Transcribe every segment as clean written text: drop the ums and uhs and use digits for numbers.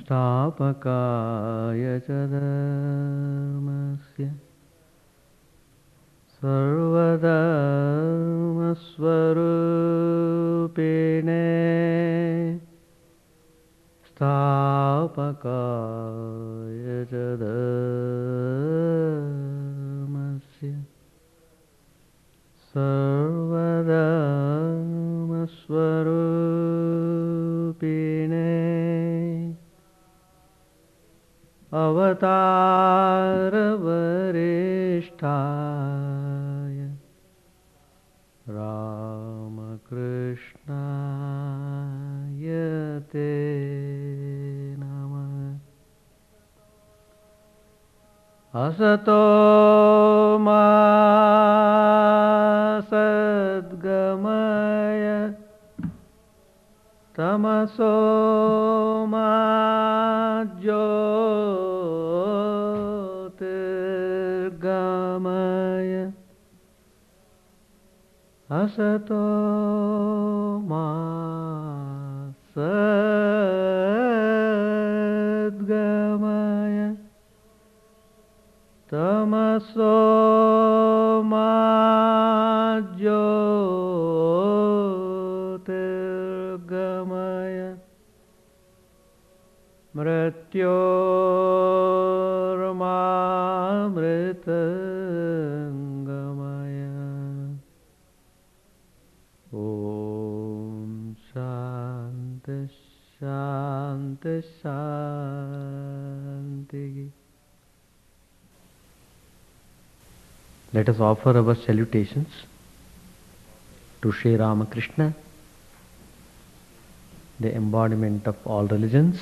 Stapakaya Chadamasya Sarvadharmasvarupine Stapakaya Chadamasya Sarvadharmasvarupine Avataravariष्ठाय Ramakrishna te Namah Asato ma Sadgamaya Tamaso ma Jyotirgamaya Asato ma Sadgamaya Tamaso ma Jyotirgamaya Mrityormamritangamaya Om Shanti Shanti Shanti. Let us offer our salutations to Sri Ramakrishna, the embodiment of all religions,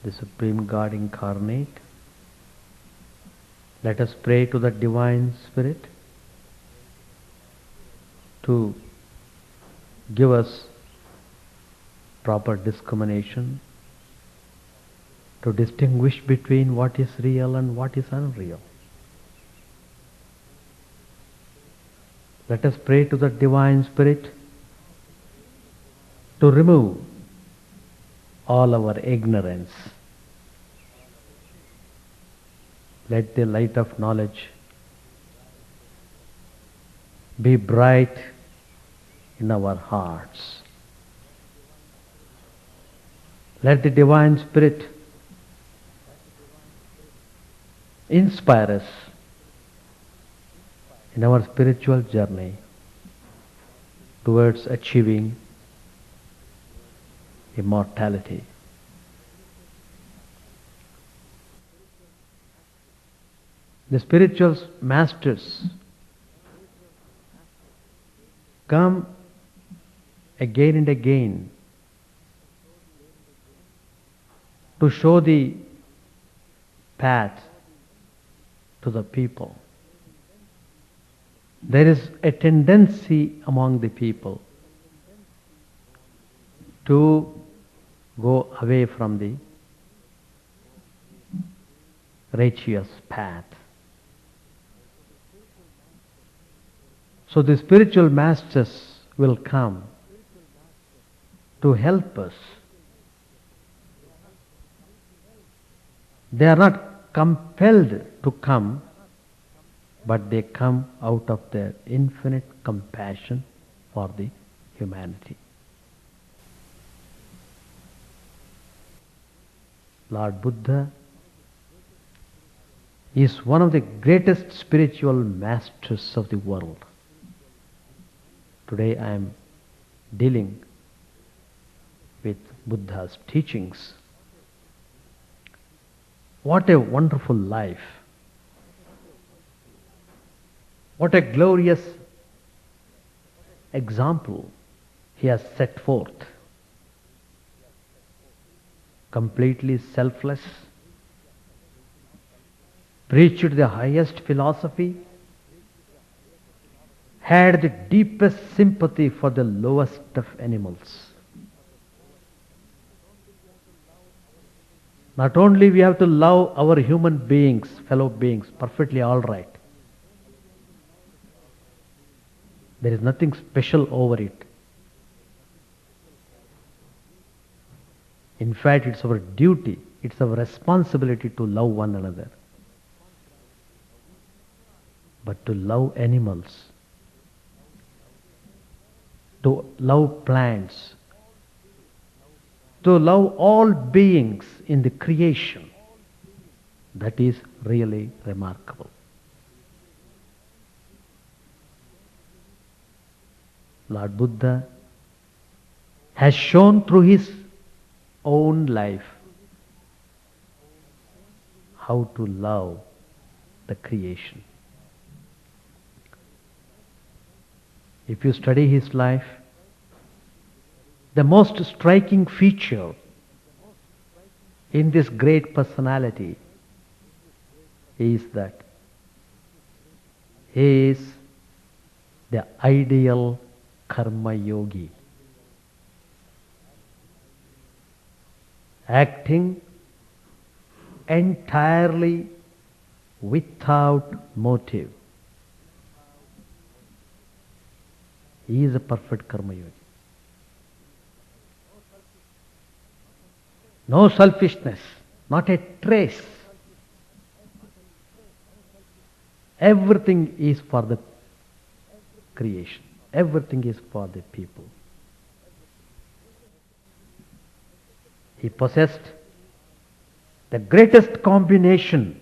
the Supreme God incarnate. Let us pray to the Divine Spirit to give us proper discrimination, to distinguish between what is real and what is unreal. Let us pray to the Divine Spirit to remove all our ignorance. Let the light of knowledge be bright in our hearts. Let the Divine Spirit inspire us in our spiritual journey towards achieving immortality. The spiritual masters come again and again to show the path to the people. There is a tendency among the people to go away from the righteous path. So the spiritual masters will come to help us. They are not compelled to come, but they come out of their infinite compassion for the humanity. Lord Buddha is one of the greatest spiritual masters of the world. Today I am dealing with Buddha's teachings. What a wonderful life. What a glorious example he has set forth. Completely selfless, preached the highest philosophy, had the deepest sympathy for the lowest of animals. Not only we have to love our human beings, fellow beings, perfectly all right. There is nothing special over it. In fact, it's our duty, it's our responsibility to love one another. But to love animals, to love plants, to love all beings in the creation, that is really remarkable. Lord Buddha has shown through his own life how to love the creation. If you study his life, the most striking feature in this great personality is that he is the ideal karma yogi, acting entirely without motive. He is a perfect karma yogi. No selfishness, not a trace. Everything is for the creation. Everything is for the people. He possessed the greatest combination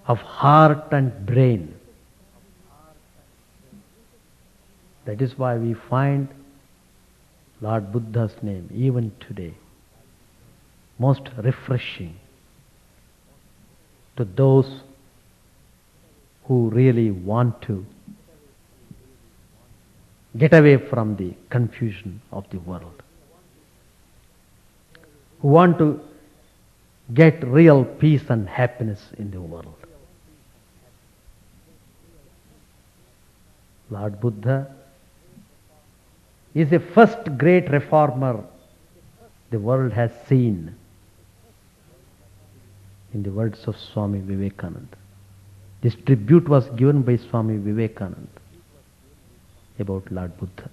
of heart and brain. That is why we find Lord Buddha's name even today most refreshing to those who really want to get away from the confusion of the world, who want to get real peace and happiness in the world. Lord Buddha is the first great reformer the world has seen, in the words of Swami Vivekananda. This tribute was given by Swami Vivekananda about Lord Buddha.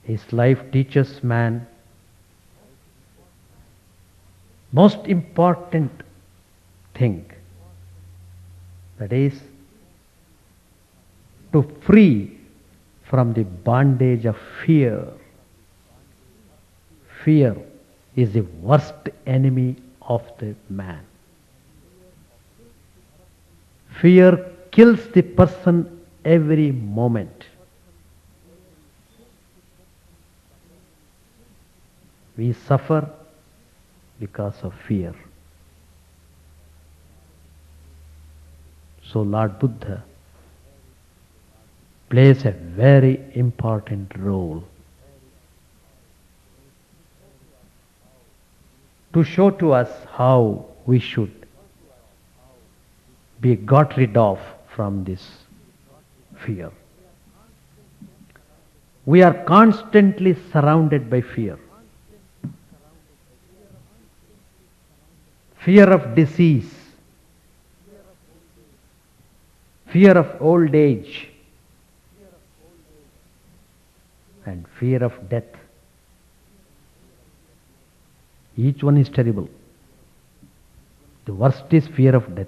His life teaches man most important thing, that is to free from the bondage of fear. Fear is the worst enemy of the man. Fear kills the person every moment. We suffer because of fear. So Lord Buddha plays a very important role to show to us how we should be got rid of from this fear. We are constantly surrounded by fear. Fear of disease, fear of old age, and fear of death. Each one is terrible. The worst is fear of death.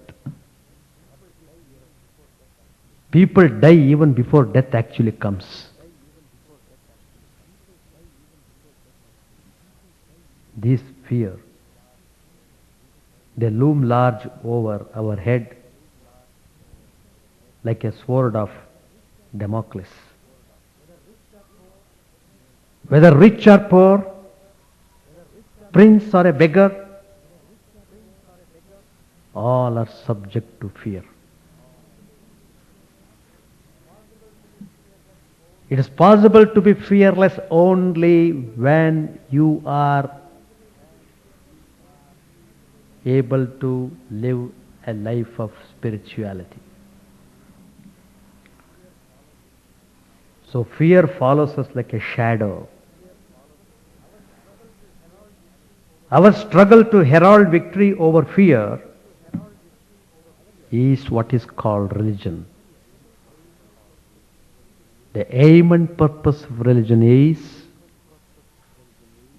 People die even before death actually comes. This fear, they loom large over our head like a sword of Damocles. Whether rich or poor, prince or a beggar, all are subject to fear. It is possible to be fearless only when you are able to live a life of spirituality. So fear follows us like a shadow. Our struggle to herald victory over fear is what is called religion. The aim and purpose of religion is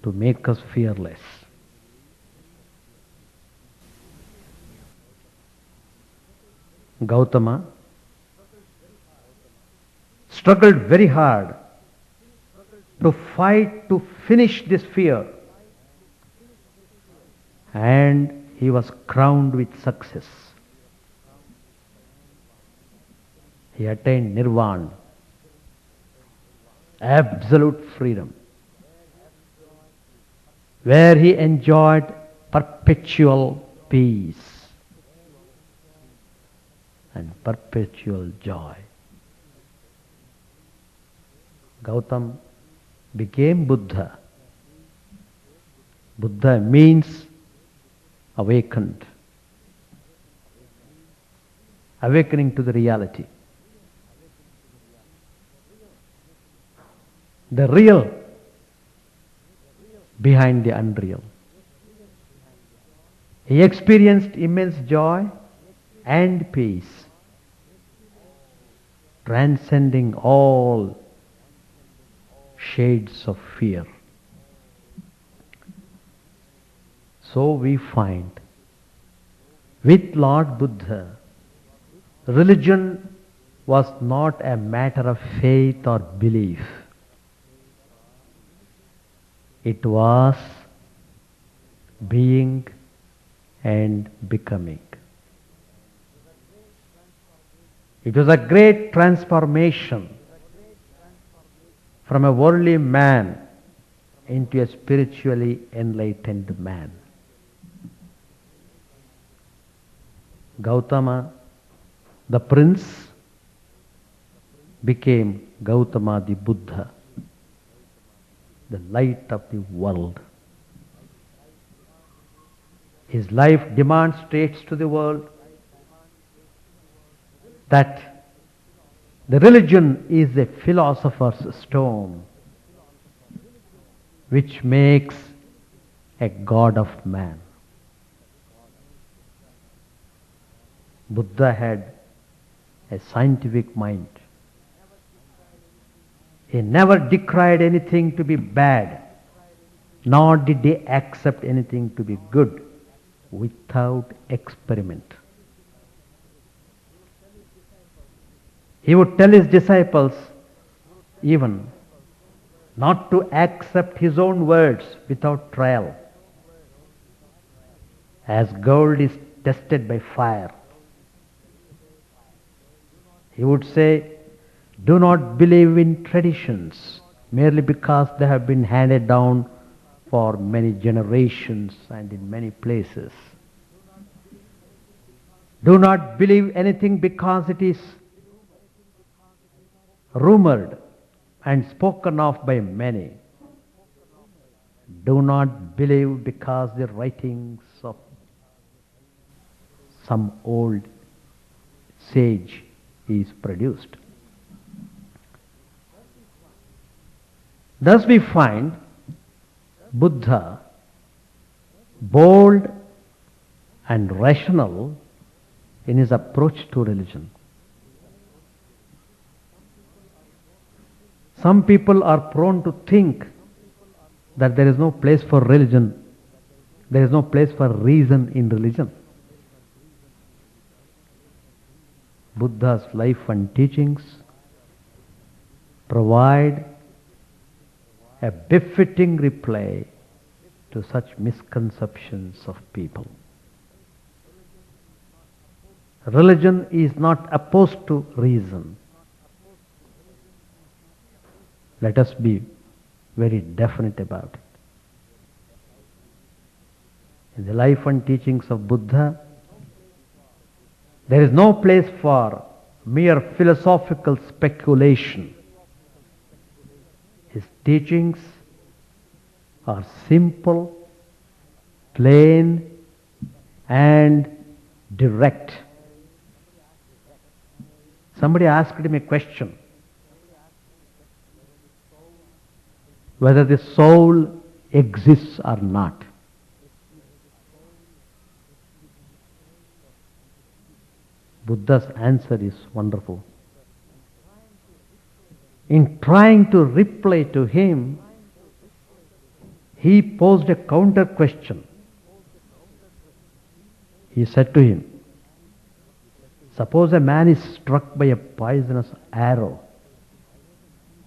to make us fearless. Gautama struggled very hard to fight to finish this fear, and he was crowned with success. He attained nirvana, absolute freedom, where he enjoyed perpetual peace and perpetual joy. Gautam became Buddha. Buddha means awakened, awakening to the reality. The real behind the unreal. He experienced immense joy and peace, transcending all shades of fear. So we find with Lord Buddha, religion was not a matter of faith or belief. It was being and becoming. It was a great transformation from a worldly man into a spiritually enlightened man. Gautama, the prince, became Gautama the Buddha, the light of the world. His life demonstrates to the world that the religion is a philosopher's stone which makes a god of man. Buddha had a scientific mind. He never decried anything to be bad, nor did he accept anything to be good without experiment. He would tell his disciples even not to accept his own words without trial, as gold is tested by fire. He would say, do not believe in traditions merely because they have been handed down for many generations and in many places. Do not believe anything because it is rumored and spoken of by many. Do not believe because the writings of some old sage is produced. Thus we find Buddha bold and rational in his approach to religion. Some people are prone to think that there is no place for religion, there is no place for reason in religion. Buddha's life and teachings provide a befitting reply to such misconceptions of people. Religion is not opposed to reason. Let us be very definite about it. In the life and teachings of Buddha, there is no place for mere philosophical speculation. His teachings are simple, plain, and direct. Somebody asked him a question, whether the soul exists or not. Buddha's answer is wonderful. In trying to reply to him, He posed a counter question. He said to him, suppose a man is struck by a poisonous arrow.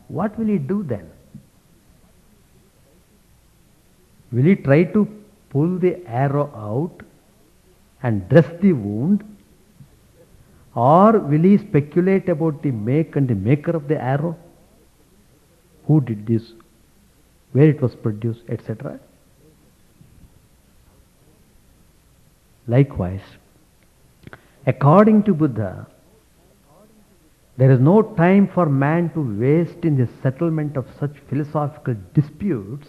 What will he do then? Will he try to pull the arrow out and dress the wound? Or will he speculate about the make and the maker of the arrow? Who did this? Where it was produced, etc. Likewise, according to Buddha, there is no time for man to waste in the settlement of such philosophical disputes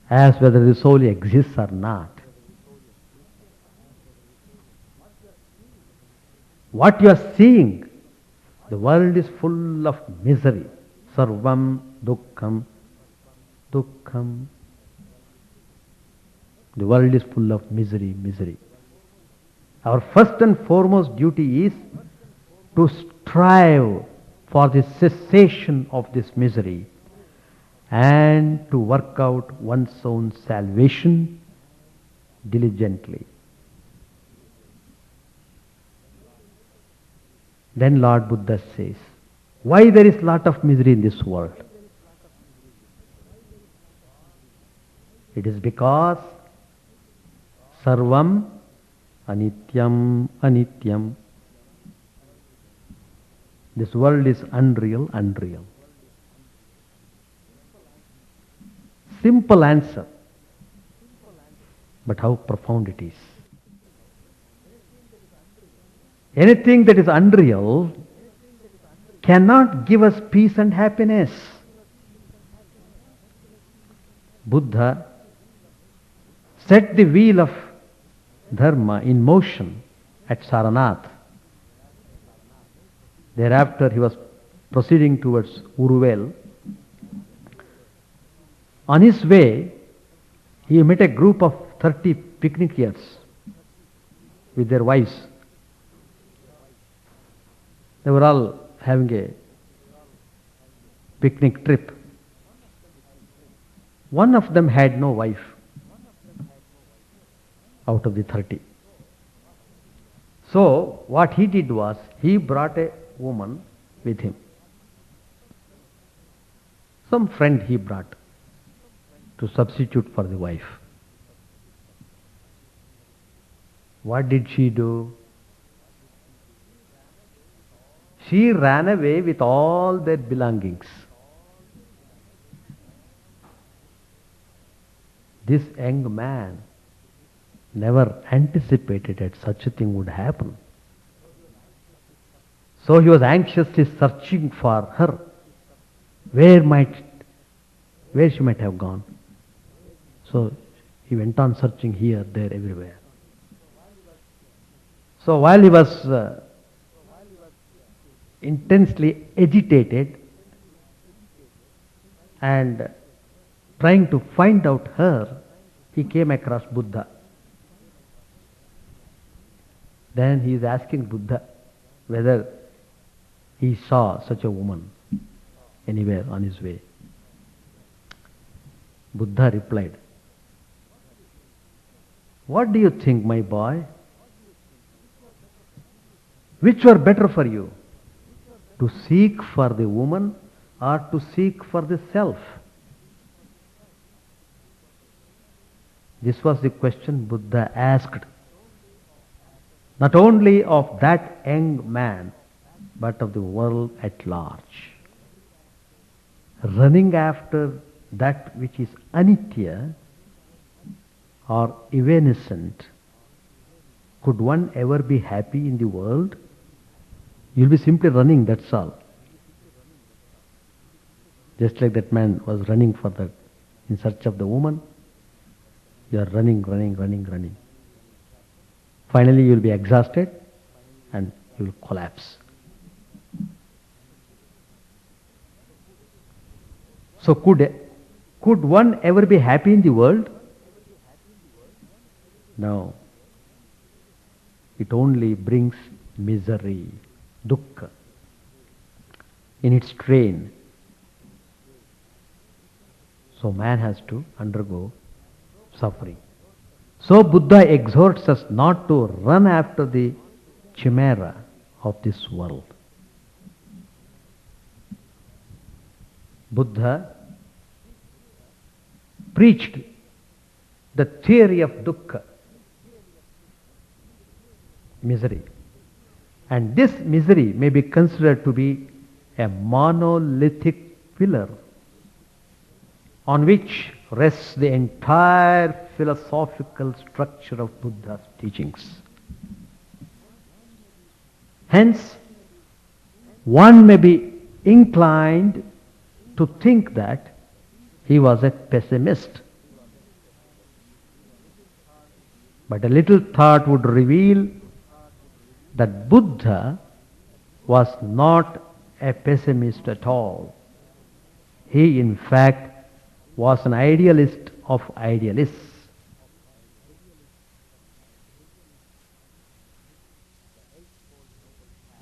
as whether the soul exists or not. What you are seeing, the world is full of misery. Sarvam dukkham, dukkham. The world is full of misery, misery. Our first and foremost duty is to strive for the cessation of this misery and to work out one's own salvation diligently. Then Lord Buddha says, why there is lot of misery in this world? It is because sarvam anityam, anityam. This world is unreal, unreal. Simple answer, but how profound it is. Anything that is unreal cannot give us peace and happiness. Buddha set the wheel of dharma in motion at Saranath. Thereafter he was proceeding towards Uruvel. On his way, he met a group of 30 picnickers with their wives. They were all having a picnic trip. One of them had no wife out of the 30. So what he did was, he brought a woman with him. Some friend he brought to substitute for the wife. What did she do? She ran away with all their belongings. This young man never anticipated that such a thing would happen. So he was anxiously searching for her. Where she might have gone. So he went on searching here, there, everywhere. So while he was intensely agitated and trying to find out her, he came across Buddha. Then he is asking Buddha whether he saw such a woman anywhere on his way. Buddha replied, what do you think, my boy? Which were better for you? To seek for the woman or to seek for the self? This was the question Buddha asked, not only of that young man, but of the world at large. Running after that which is anitya or evanescent, could one ever be happy in the world? You'll be simply running, that's all. Just like that man was running for that, in search of the woman. You are running, running, running, running. Finally you will be exhausted and you will collapse. So could one ever be happy in the world? No. It only brings misery, dukkha, in its train. So man has to undergo suffering. So Buddha exhorts us not to run after the chimera of this world. Buddha preached the theory of dukkha, misery. And this misery may be considered to be a monolithic pillar on which rests the entire philosophical structure of Buddha's teachings. Hence, one may be inclined to think that he was a pessimist. But a little thought would reveal that Buddha was not a pessimist at all. He, in fact, was an idealist of idealists.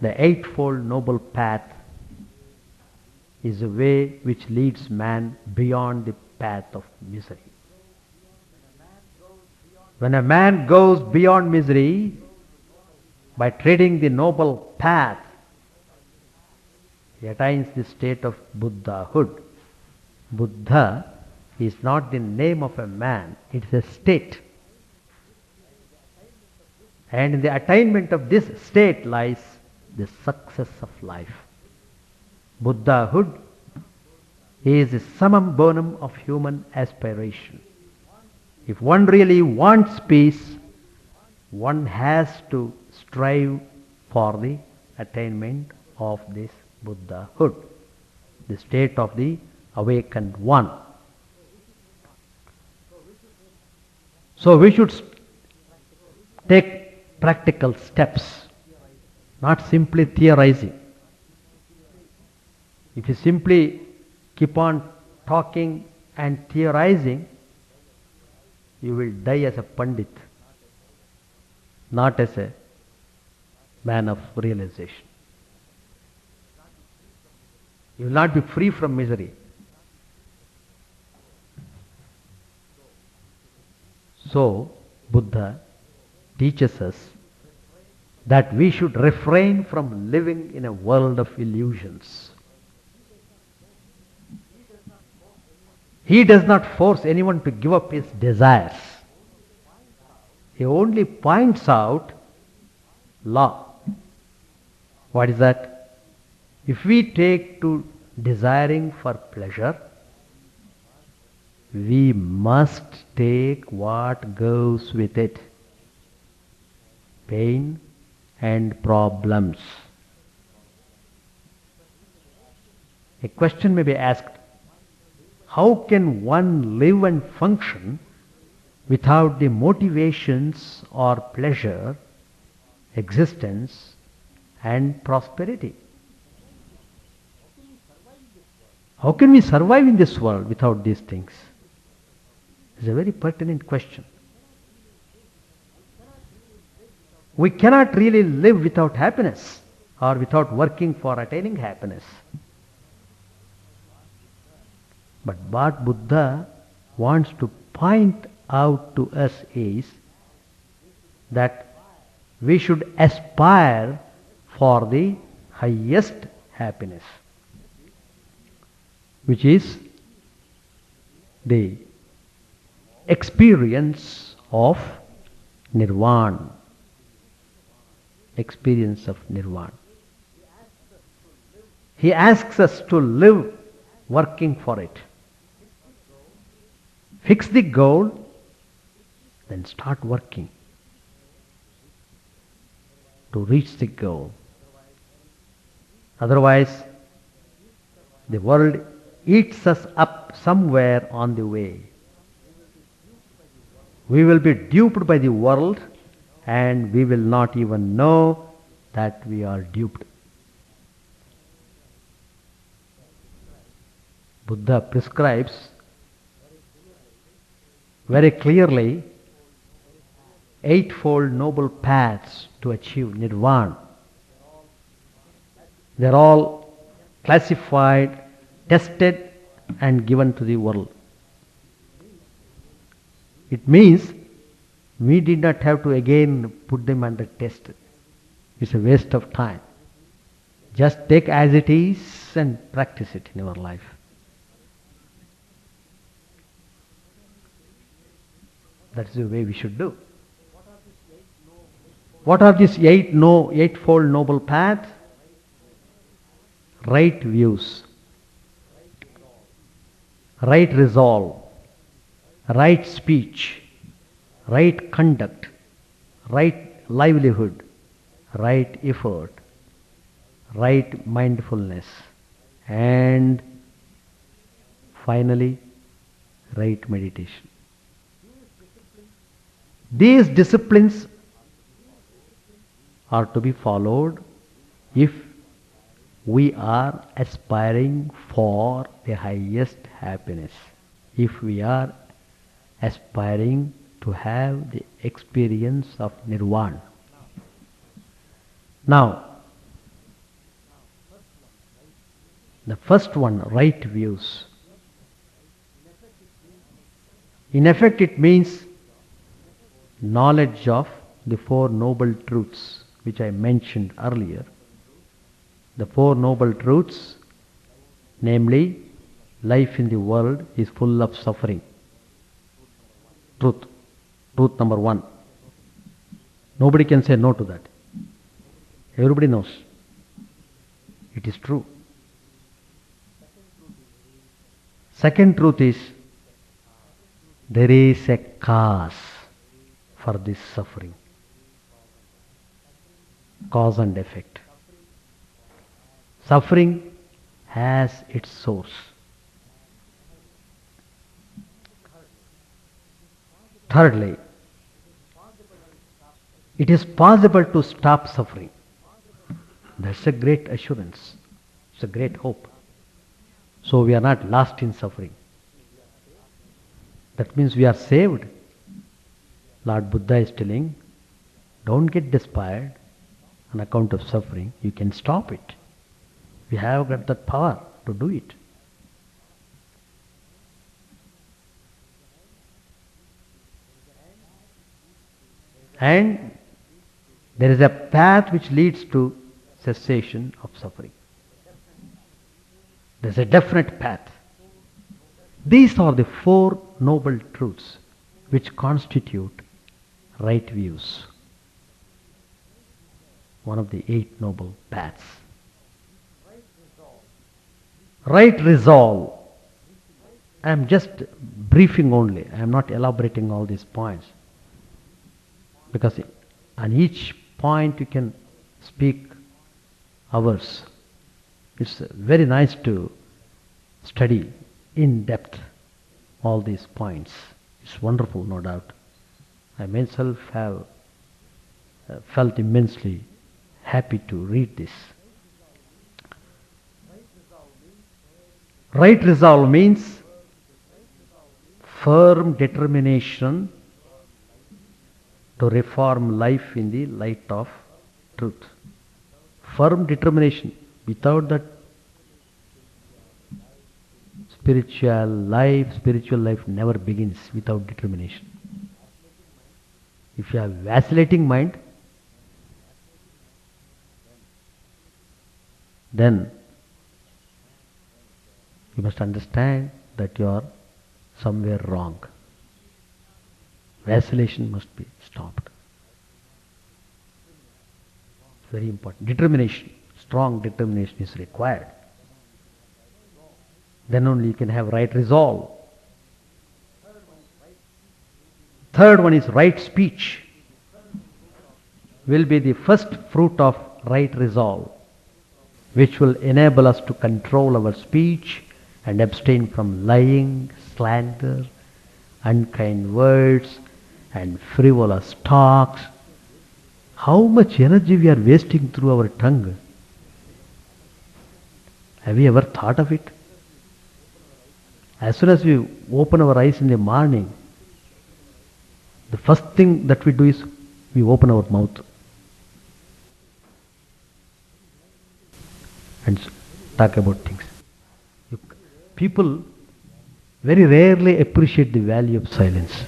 The Eightfold Noble Path is a way which leads man beyond the path of misery. When a man goes beyond misery by treading the noble path, he attains the state of Buddhahood. Buddha is not the name of a man, it is a state. And in the attainment of this state lies the success of life. Buddhahood is the summum bonum of human aspiration. If one really wants peace, one has to strive for the attainment of this Buddhahood, the state of the awakened one. So we should take practical steps, not simply theorizing. If you simply keep on talking and theorizing, you will die as a pandit, not as a man of realization. You will not be free from misery. So, Buddha teaches us that we should refrain from living in a world of illusions. He does not force anyone to give up his desires. He only points out law. What is that? If we take to desiring for pleasure, we must take what goes with it: pain and problems. A question may be asked, how can one live and function without the motivations or pleasure, existence and prosperity? How can we survive in this world without these things? It's a very pertinent question. We cannot really live without happiness or without working for attaining happiness. But what Buddha wants to point out to us is that we should aspire for the highest happiness, which is the experience of nirvana. Experience of nirvana. He asks us to live working for it. Fix the goal, then start working to reach the goal. Otherwise, the world eats us up somewhere on the way. We will be duped by the world and we will not even know that we are duped. Buddha prescribes very clearly eightfold noble paths to achieve nirvana. They are all classified, tested and given to the world. It means we did not have to again put them under test. It's a waste of time. Just take as it is and practice it in your life. That's the way we should do. What are these eightfold noble paths? Right views, right resolve, right speech, right conduct, right livelihood, right effort, right mindfulness, and finally, right meditation. These disciplines are to be followed if we are aspiring for the highest happiness, if we are aspiring to have the experience of nirvana. Now, the first one, right views. In effect, it means knowledge of the Four Noble Truths, which I mentioned earlier. The Four Noble Truths, namely, life in the world is full of suffering. Truth. Truth number one. Nobody can say no to that. Everybody knows. It is true. Second truth is, there is a cause for this suffering. Cause and effect. Suffering has its source. Thirdly, it is possible to stop suffering. That's a great assurance. It's a great hope. So we are not lost in suffering. That means we are saved. Lord Buddha is telling, don't get despaired on account of suffering. You can stop it. We have got that power to do it. And there is a path which leads to cessation of suffering. There is a definite path. These are the Four Noble Truths which constitute right views. One of the Eight Noble Paths. Right resolve. I am just briefing only. I am not elaborating all these points. Because on each point you can speak hours. It's very nice to study in depth all these points. It's wonderful, no doubt. I myself have felt immensely happy to read this. Right resolve means firm determination to reform life in the light of truth. Firm determination. Without that, spiritual life never begins without determination. If you have vacillating mind, then you must understand that you are somewhere wrong. Vacillation must be stopped. It's very important. Determination, strong determination is required. Then only you can have right resolve. Third one is right speech. Will be the first fruit of right resolve, which will enable us to control our speech and abstain from lying, slander, unkind words, and frivolous talks. How much energy we are wasting through our tongue? Have you ever thought of it? As soon as we open our eyes in the morning, the first thing that we do is we open our mouth and talk about things. People very rarely appreciate the value of silence.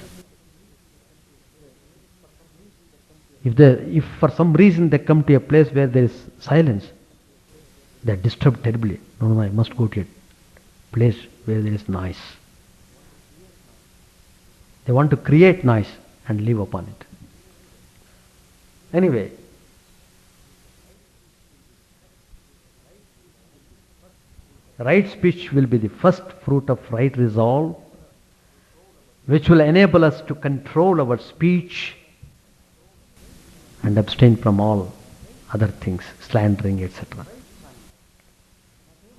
If for some reason they come to a place where there is silence, they are disturbed terribly. No, no, I must go to a place where there is noise. They want to create noise and live upon it. Anyway, right speech will be the first fruit of right resolve, which will enable us to control our speech and abstain from all other things, slandering, etc.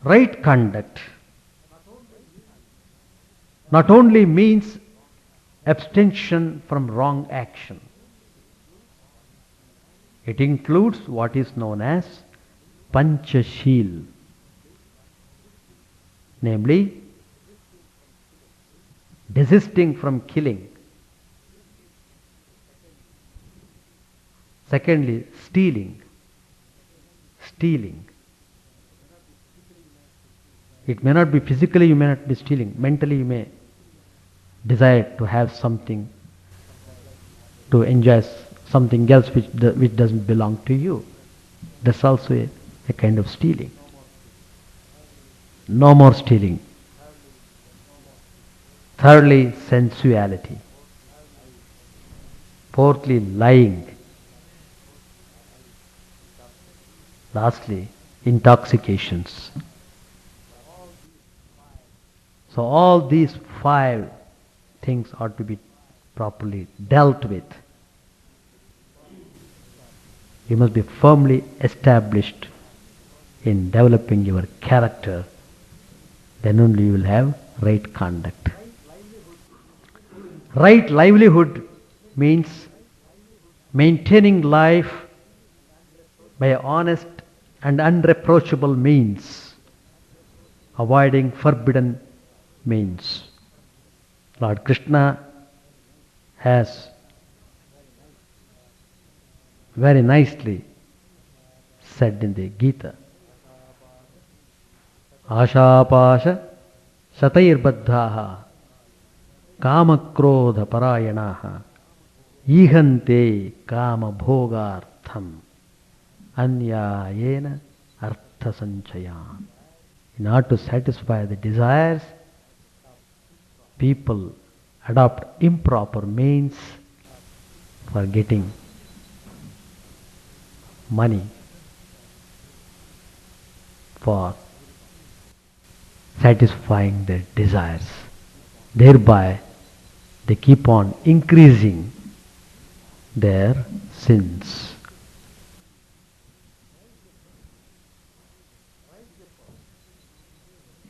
Right conduct not only means abstention from wrong action, it includes what is known as Panchashil, namely desisting from killing. Secondly, stealing. It may not be physically, you may not be stealing. Mentally, you may desire to have something, to enjoy something else which doesn't belong to you. That's also a kind of stealing. No more stealing. Thirdly, sensuality. Fourthly, lying. Lastly, intoxications. So all these 5 things are to be properly dealt with. You must be firmly established in developing your character. Then only you will have right conduct. Right livelihood means maintaining life by honest and unreproachable means, avoiding forbidden means. Lord Krishna has very nicely said in the Gita, Ashapasha Satairbadhaha Kamakrodha Parayanaha Ihante Kama Bhogartham Anyayena Artha Sanchayan. In order to satisfy the desires, people adopt improper means for getting money, for satisfying their desires. Thereby, they keep on increasing their sins.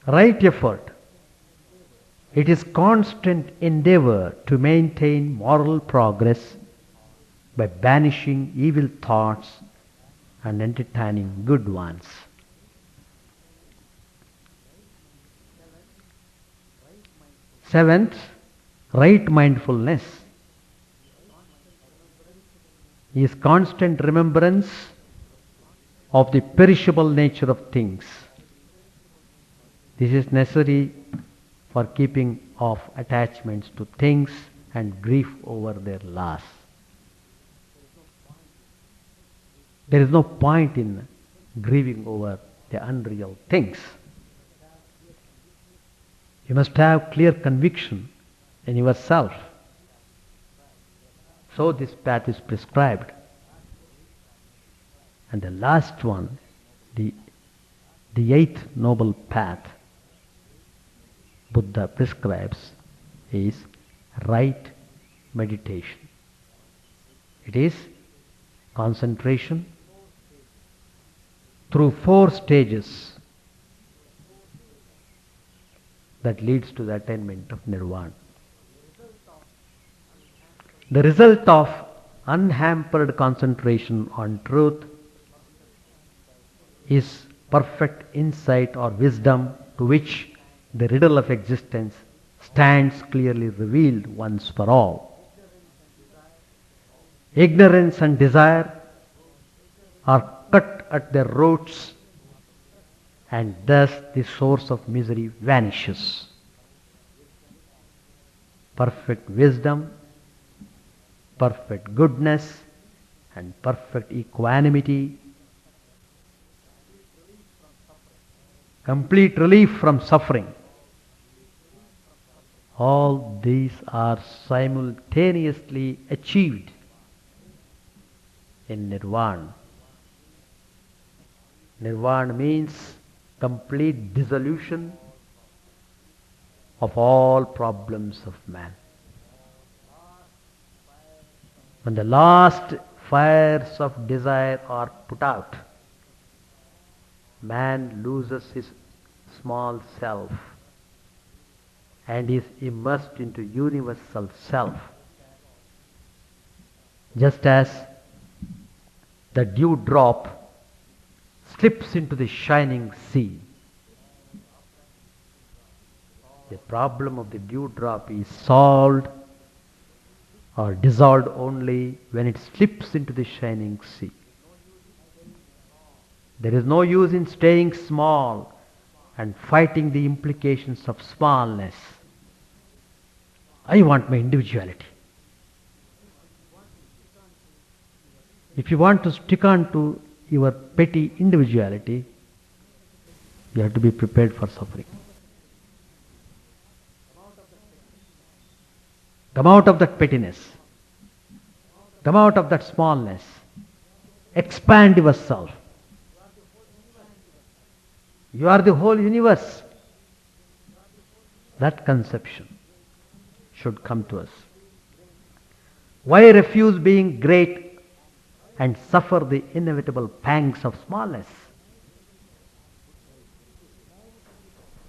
Right effort. It is constant endeavor to maintain moral progress by banishing evil thoughts and entertaining good ones. Seventh, right mindfulness is constant remembrance of the perishable nature of things. This is necessary for keeping off attachments to things and grief over their loss. There is no point in grieving over the unreal things. You must have clear conviction in yourself. So this path is prescribed. And the last one, the 8th noble path Buddha prescribes is right meditation. It is concentration through 4 stages that leads to the attainment of nirvana. The result of unhampered concentration on truth is perfect insight or wisdom, to which the riddle of existence stands clearly revealed once for all. Ignorance and desire are cut at their roots, and thus the source of misery vanishes. Perfect wisdom, perfect goodness, and perfect equanimity, complete relief from suffering. All these are simultaneously achieved in Nirvana. Nirvana means complete dissolution of all problems of man. When the last fires of desire are put out, man loses his small self and is immersed into universal self. Just as the dew drop slips into the shining sea. The problem of the dewdrop is solved or dissolved only when it slips into the shining sea. There is no use in staying small and fighting the implications of smallness. I want my individuality. If you want to stick on to your petty individuality, you have to be prepared for suffering. Come out of that pettiness. Come out of that smallness. Expand yourself. You are the whole universe. That conception should come to us. Why refuse being great and suffer the inevitable pangs of smallness?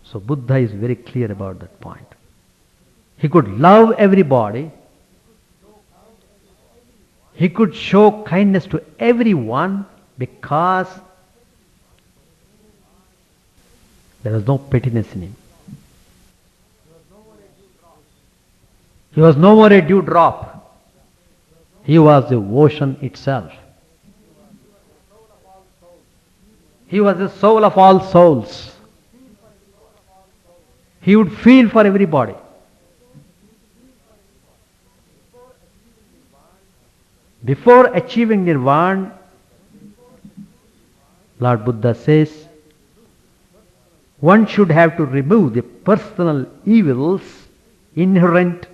So Buddha is very clear about that point. He could love everybody. He could show kindness to everyone because there was no pettiness in him. He was no more a dewdrop. He was the ocean itself. He was the soul of all souls. He would feel for everybody. Before achieving Nirvana, Lord Buddha says, one should have to remove the personal evils inherent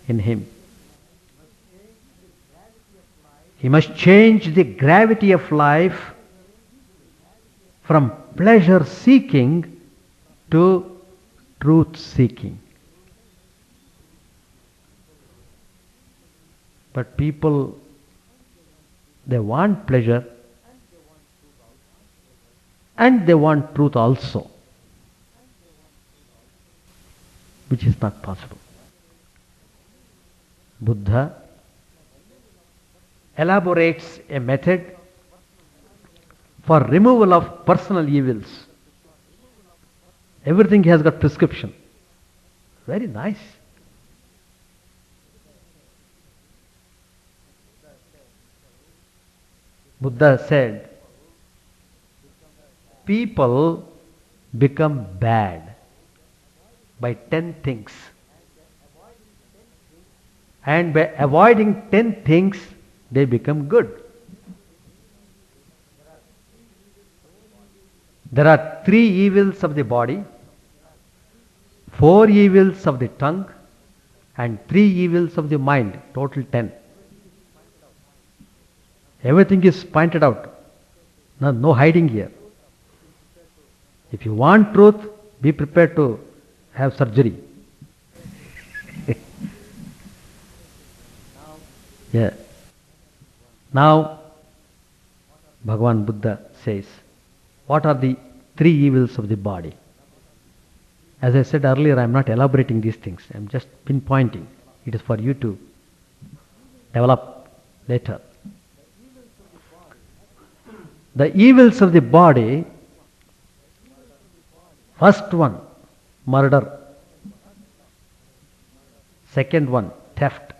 in him. He must change the gravity of life from pleasure seeking to truth seeking. But people, they want pleasure and they want truth also, which is not possible. Buddha elaborates a method for removal of personal evils. Everything has got prescription. Very nice. Buddha said, people become bad by 10 things. And by avoiding 10 things, they become good. There are 3 evils of the body, 4 evils of the tongue, and 3 evils of the mind, total 10. Everything is pointed out. No hiding here. If you want truth, be prepared to have surgery. Yeah. Now, Bhagavan Buddha says, what are the 3 evils of the body? As I said earlier, I am not elaborating these things. I am just pinpointing. It is for you to develop later. The evils of the body, first one, murder. Second one, theft.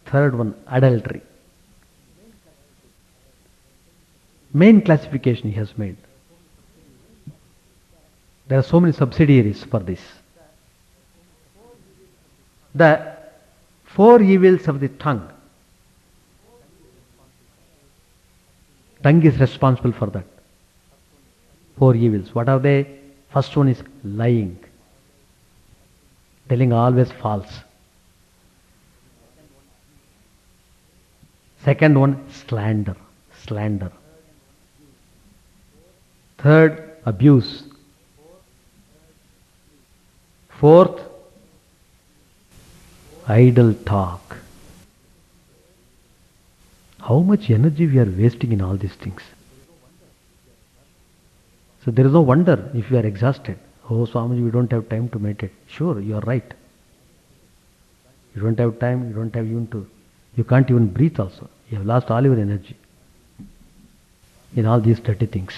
Third one, adultery. Main classification he has made. There are so many subsidiaries for this. The Four evils of the tongue. Tongue is responsible for that. Four evils. What are they? First one is lying. Telling always false. Second one, slander. Slander. Third, abuse. Fourth, idle talk. How much energy we are wasting in all these things. So there is no wonder if we are exhausted. Oh Swamiji, we don't have time to meditate. Sure, you are right. You don't have time, you don't have even to, you can't even breathe also. You have lost all your energy in all these dirty things.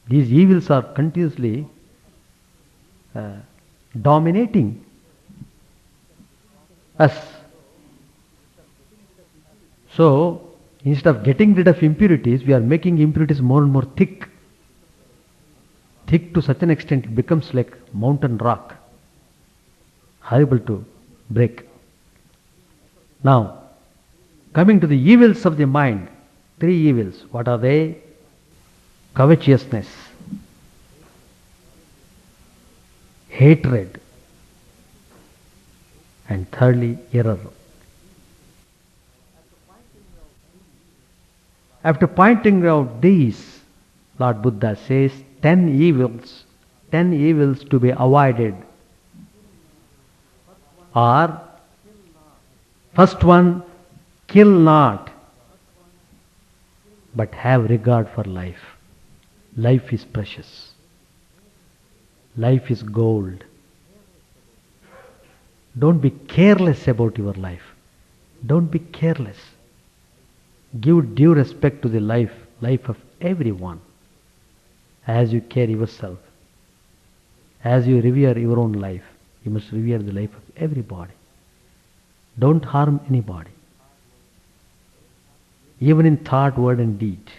These evils are continuously dominating us. So, instead of getting rid of impurities, we are making impurities more and more thick. Thick to such an extent it becomes like mountain rock. Horrible to break. Now, coming to the evils of the mind, three evils. What are they? Covetousness, hatred, and thirdly, error. After pointing out these, Lord Buddha says 10 evils to be avoided are: first one, kill not, but have regard for life. Life is precious. Life is gold. Don't be careless about your life. Don't be careless. Give due respect to the life of everyone. As you care yourself, as you revere your own life, you must revere the life of everybody. Don't harm anybody. Even in thought, word and deed.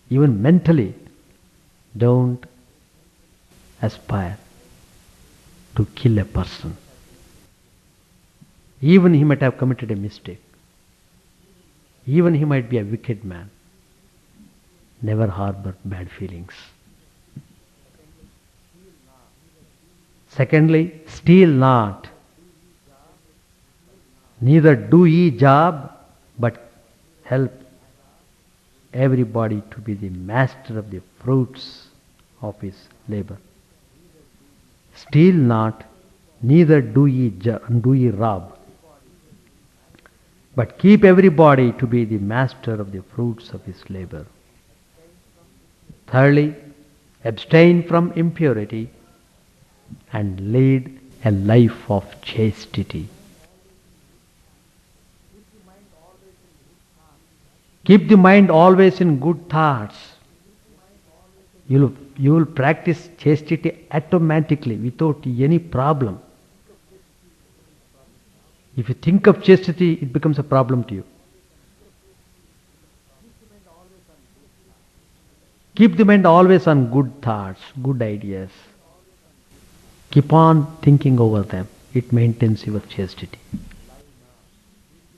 Even mentally, don't aspire to kill a person. Even he might have committed a mistake. Even he might be a wicked man. Never harbor bad feelings. Secondly, steal not. Neither do ye job, but help everybody to be the master of the fruits of his labor. Steal not, neither do ye rob, but keep everybody to be the master of the fruits of his labor. Thirdly, abstain from impurity and lead a life of chastity. Keep the mind always in good thoughts. You will practice chastity automatically without any problem. If you think of chastity, it becomes a problem to you. Keep the mind always on good thoughts, good ideas. Keep on thinking over them. It maintains your chastity.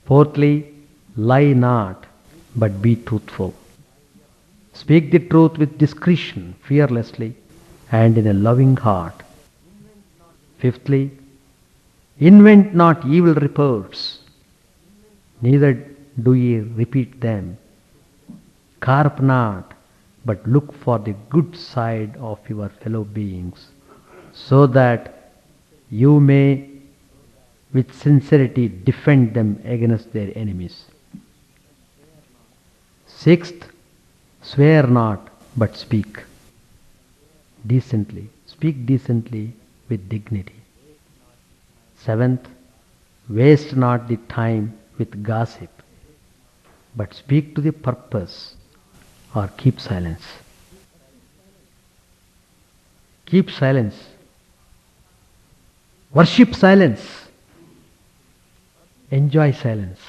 Fourthly, lie not, but be truthful. Speak the truth with discretion, fearlessly, and in a loving heart. Fifthly, invent not evil reports, neither do ye repeat them. Carp not, but look for the good side of your fellow beings, so that you may with sincerity defend them against their enemies. Sixth, swear not, but speak decently. Speak decently with dignity. Seventh, waste not the time with gossip, but speak to the purpose or keep silence. Keep silence. Worship silence. Enjoy silence.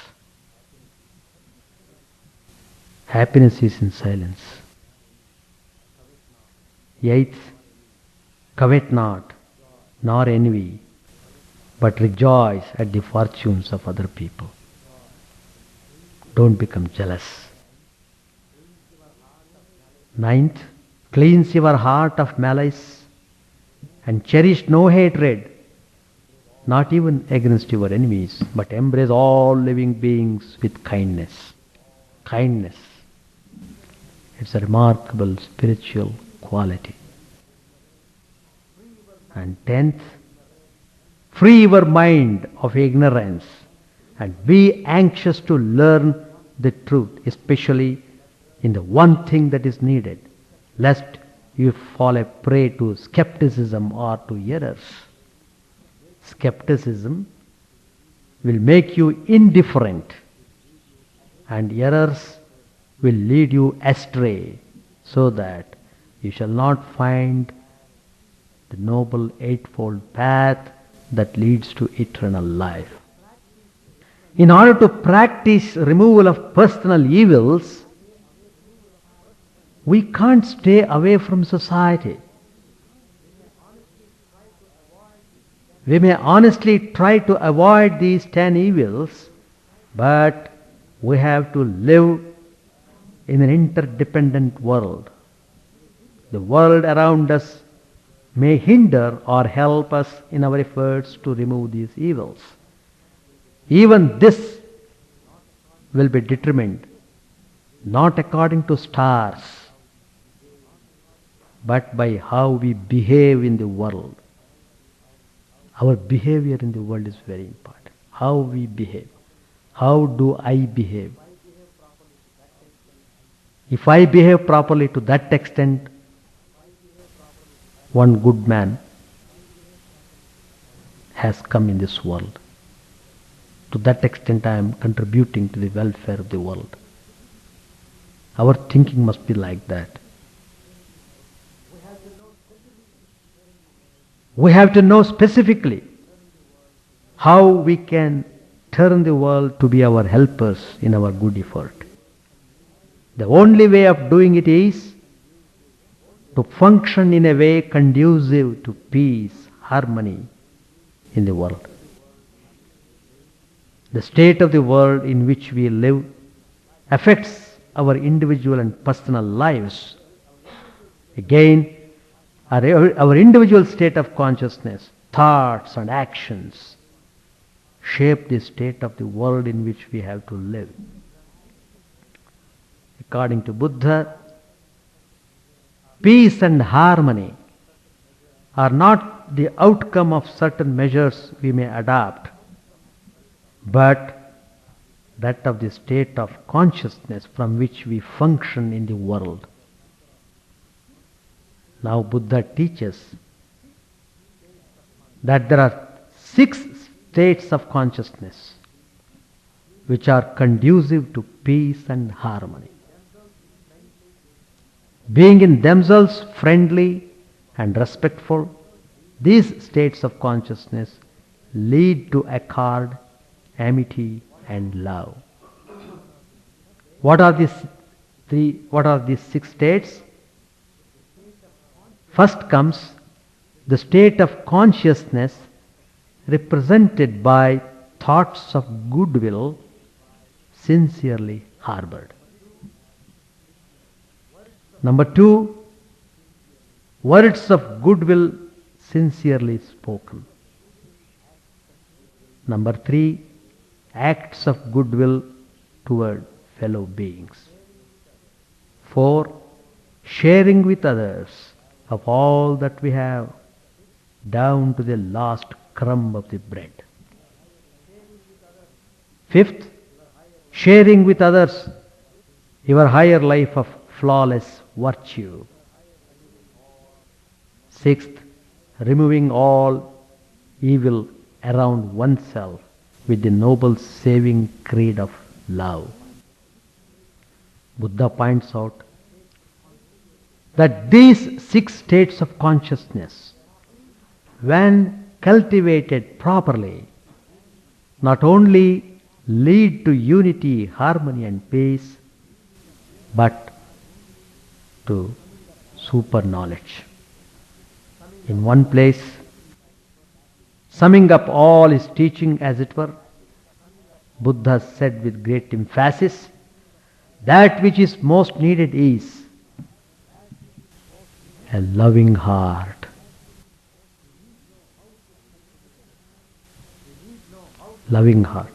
Happiness is in silence. Eighth, covet not, nor envy, but rejoice at the fortunes of other people. Don't become jealous. Ninth, cleanse your heart of malice and cherish no hatred, not even against your enemies, but embrace all living beings with kindness. Kindness. It's a remarkable spiritual quality. And tenth, free your mind of ignorance and be anxious to learn the truth, especially in the one thing that is needed, lest you fall a prey to skepticism or to errors. Skepticism will make you indifferent, and errors will lead you astray, so that you shall not find the noble eightfold path that leads to eternal life. In order to practice removal of personal evils, we can't stay away from society. We may honestly try to avoid these 10 evils, but we have to live in an interdependent world. The world around us may hinder or help us in our efforts to remove these evils. Even this will be determined not according to stars, but by how we behave in the world. Our behavior in the world is very important. How we behave. How do I behave? If I behave properly to that extent, one good man has come in this world. To that extent I am contributing to the welfare of the world. Our thinking must be like that. We have to know specifically how we can turn the world to be our helpers in our good effort. The only way of doing it is to function in a way conducive to peace, harmony in the world. The state of the world in which we live affects our individual and personal lives. Again, our individual state of consciousness, thoughts and actions shape the state of the world in which we have to live. According to Buddha, peace and harmony are not the outcome of certain measures we may adopt, but that of the state of consciousness from which we function in the world. Now Buddha teaches that there are 6 states of consciousness which are conducive to peace and harmony. Being in themselves friendly and respectful, these states of consciousness lead to accord, amity and love. What are these 6 states? First comes the state of consciousness represented by thoughts of goodwill sincerely harbored. Number 2, words of goodwill sincerely spoken. Number 3, acts of goodwill toward fellow beings. 4, sharing with others of all that we have, down to the last crumb of the bread. 5th, sharing with others your higher life of flawless virtue. 6th, removing all evil around oneself with the noble saving creed of love. Buddha points out that these 6 states of consciousness, when cultivated properly, not only lead to unity, harmony and peace, but to super knowledge. In one place, Summing up all his teaching, as it were, Buddha said with great emphasis, that which is most needed is a loving heart. Loving heart.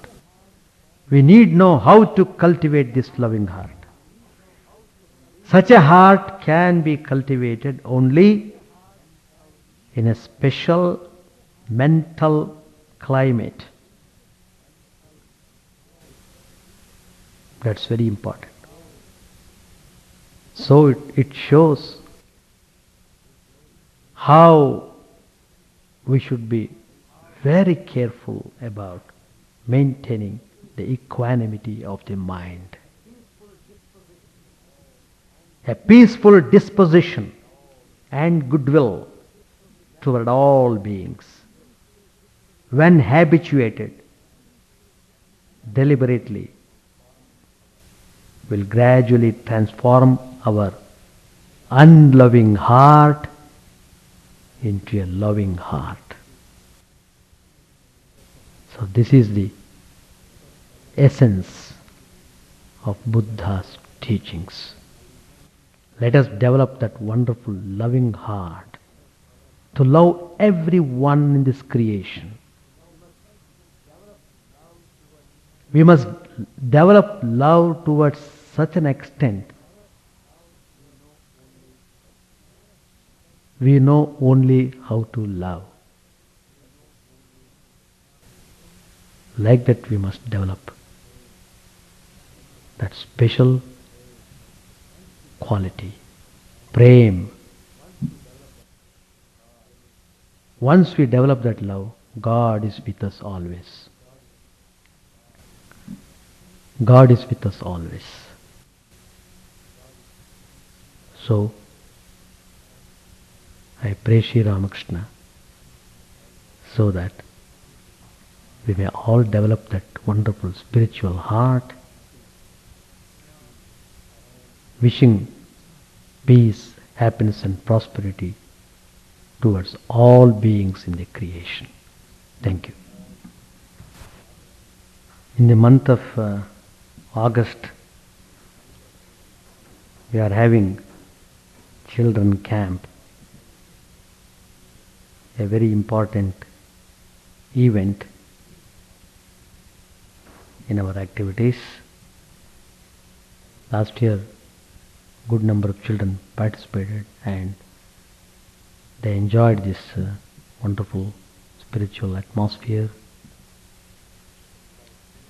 We need know how to cultivate this loving heart. Such a heart can be cultivated only in a special mental climate. That's very important. So it shows how we should be very careful about maintaining the equanimity of the mind. A peaceful disposition and goodwill toward all beings, when habituated deliberately, will gradually transform our unloving heart into a loving heart. So this is the essence of Buddha's teachings. Let us develop that wonderful loving heart to love everyone in this creation. We must develop love towards such an extent we know only how to love. Like that we must develop that special quality, prem. Once we develop that love, God is with us always. God is with us always. So, I pray Sri Ramakrishna so that we may all develop that wonderful spiritual heart, wishing peace, happiness and prosperity towards all beings in the creation. Thank you. In the month of August, we are having children camp, a very important event in our activities. Last year, good number of children participated and they enjoyed this wonderful spiritual atmosphere,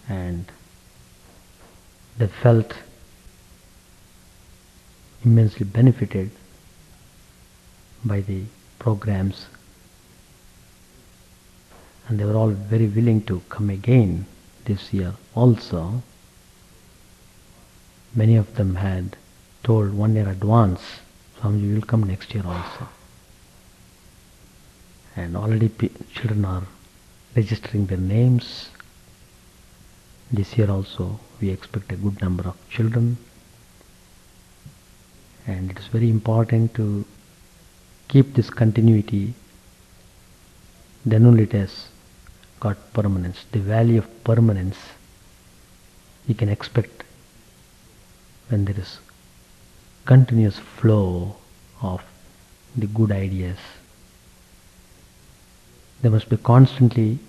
and they felt immensely benefited by the programs, and they were all very willing to come again this year also. Many of them had told 1 year advance, Swamiji will come next year also. And already children are registering their names. This year also we expect a good number of children, and it is very important to keep this continuity, then only it has got permanence. The value of permanence you can expect when there is continuous flow of the good ideas. They must be constantly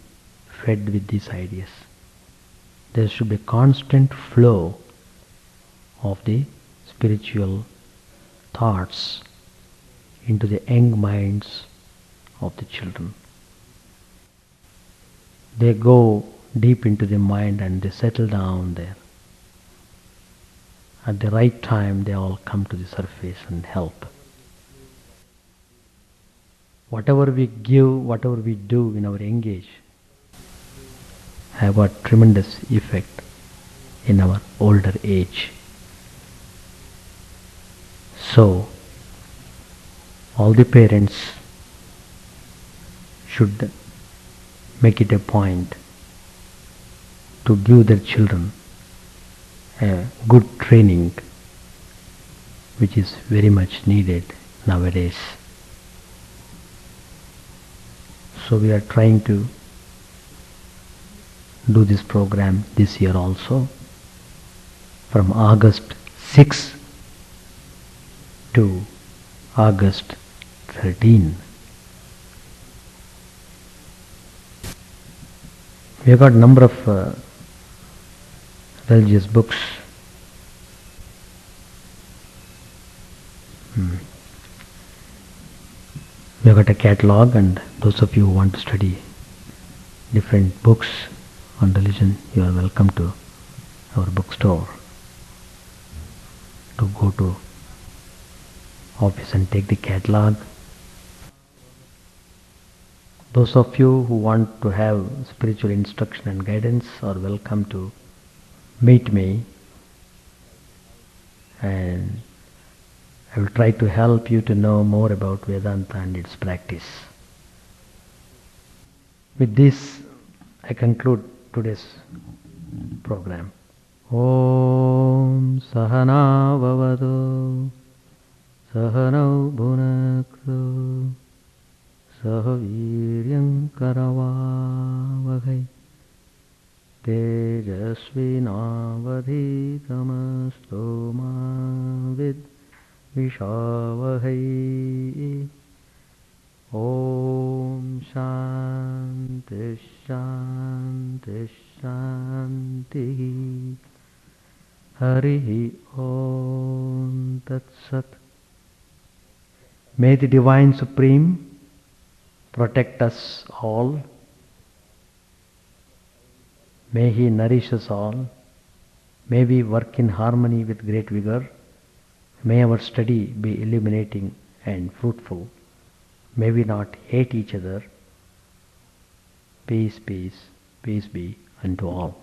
fed with these ideas. There should be constant flow of the spiritual thoughts into the young minds of the children. They go deep into the mind and they settle down there. At the right time they all come to the surface and help. Whatever we give, whatever we do in our young age have got tremendous effect in our older age. So, all the parents should make it a point to give their children a good training, which is very much needed nowadays. So we are trying to do this program this year also, from August 6 to August 13. We have got number of religious books. We have got a catalog, and those of you who want to study different books on religion, you are welcome to our bookstore, to go to office and take the catalog. Those of you who want to have spiritual instruction and guidance are welcome to meet me, and I will try to help you to know more about Vedanta and its practice. With this, I conclude today's program. Om Sahana Vavado Sahanau Bhunaktu Sahaviryam Karavavahai Tejasvinavadhitamastu ma Vishavahai. Om Shanti Shanti Shanti. Harihi Om Tat Sat. May the Divine Supreme protect us all. May He nourish us all. May we work in harmony with great vigor. May our study be illuminating and fruitful. May we not hate each other. Peace, peace, peace be unto all.